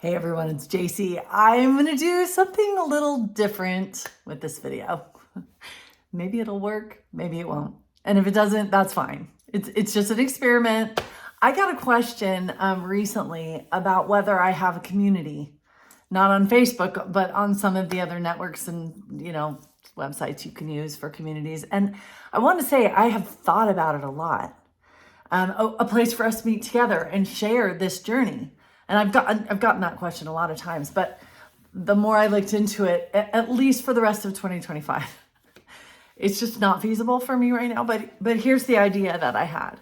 Hey everyone, it's JC. I'm gonna do something a little different with this video. Maybe it'll work, maybe it won't. And if it doesn't, that's fine. It's just an experiment. I got a question recently about whether I have a community, not on Facebook, but on some of the other networks and, websites you can use for communities. And I want to say I have thought about it a lot. A place for us to meet together and share this journey. And I've gotten that question a lot of times, but the more I looked into it, at least for the rest of 2025, it's just not feasible for me right now. But here's the idea that I had.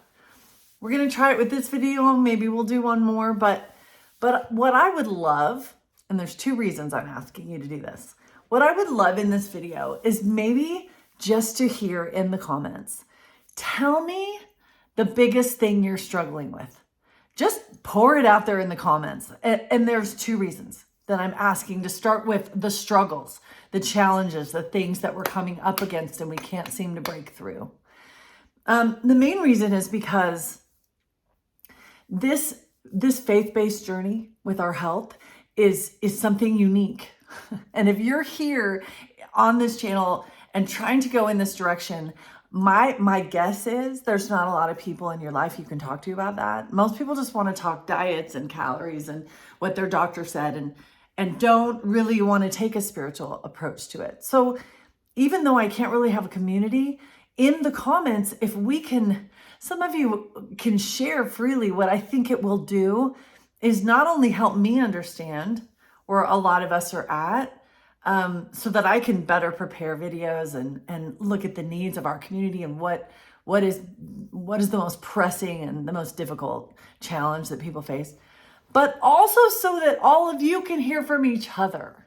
We're gonna try it with this video. Maybe we'll do one more. But what I would love, and there's two reasons I'm asking you to do this. What I would love in this video is maybe just to hear in the comments. Tell me the biggest thing you're struggling with. Just pour it out there in the comments. And there's two reasons that I'm asking to start with: the struggles, the challenges, the things that we're coming up against and we can't seem to break through. The main reason is because this faith-based journey with our health is something unique. And if you're here on this channel and trying to go in this direction, my guess is there's not a lot of people in your life you can talk to about that. Most people just want to talk diets and calories and what their doctor said and don't really want to take a spiritual approach to it. So even though I can't really have a community, in the comments, if we can, some of you can share freely, what I think it will do is not only help me understand where a lot of us are at, so that I can better prepare videos and look at the needs of our community and what is the most pressing and the most difficult challenge that people face, but also so that all of you can hear from each other.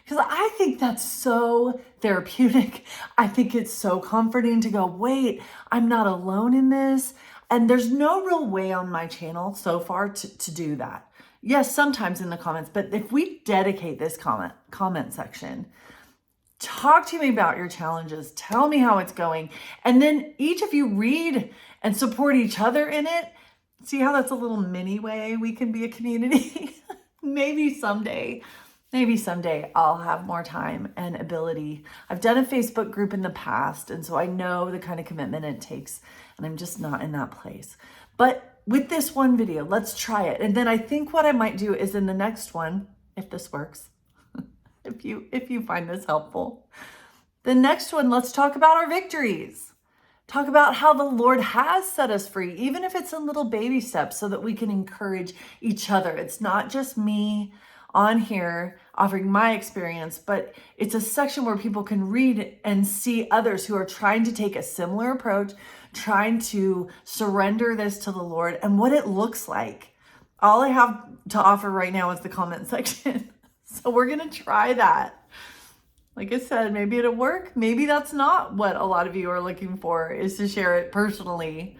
Because I think that's so therapeutic. I think it's so comforting to go, wait, I'm not alone in this. And there's no real way on my channel so far to do that. Yes, sometimes in the comments, but if we dedicate this comment section, talk to me about your challenges, tell me how it's going, and then each of you read and support each other in it. See how that's a little mini way we can be a community? Maybe someday I'll have more time and ability. I've done a Facebook group in the past, and so I know the kind of commitment it takes, and I'm just not in that place. But with this one video, let's try it. And then I think what I might do is in the next one, if this works, if you find this helpful, the next one, let's talk about our victories. Talk about how the Lord has set us free, even if it's in little baby steps, so that we can encourage each other. It's not just me on here offering my experience, but it's a section where people can read and see others who are trying to take a similar approach, trying to surrender this to the Lord and what it looks like. All I have to offer right now is the comment section. So we're going to try that. Like I said, maybe it'll work. Maybe that's not what a lot of you are looking for, is to share it personally.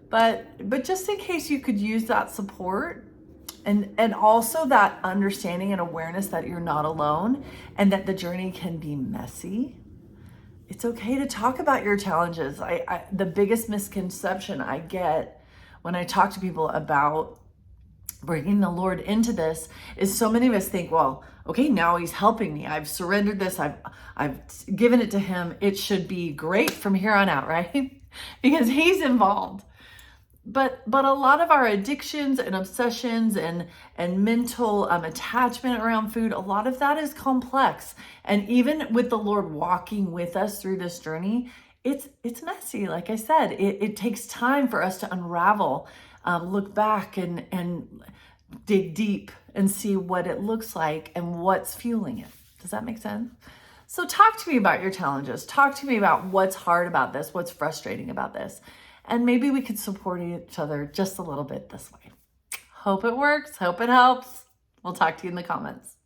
But just in case you could use that support and also that understanding and awareness that you're not alone and that the journey can be messy. It's okay to talk about your challenges. The biggest misconception I get when I talk to people about bringing the Lord into this is so many of us think, well, okay, now he's helping me. I've surrendered this. I've given it to him. It should be great from here on out, right? Because he's involved. But a lot of our addictions and obsessions and mental attachment around food, a lot of that is complex. And even with the Lord walking with us through this journey, it's messy. Like I said, it takes time for us to unravel, look back and dig deep and see what it looks like and what's fueling it. Does that make sense? So talk to me about your challenges. Talk to me about what's hard about this, what's frustrating about this. And maybe we could support each other just a little bit this way. Hope it works. Hope it helps. We'll talk to you in the comments.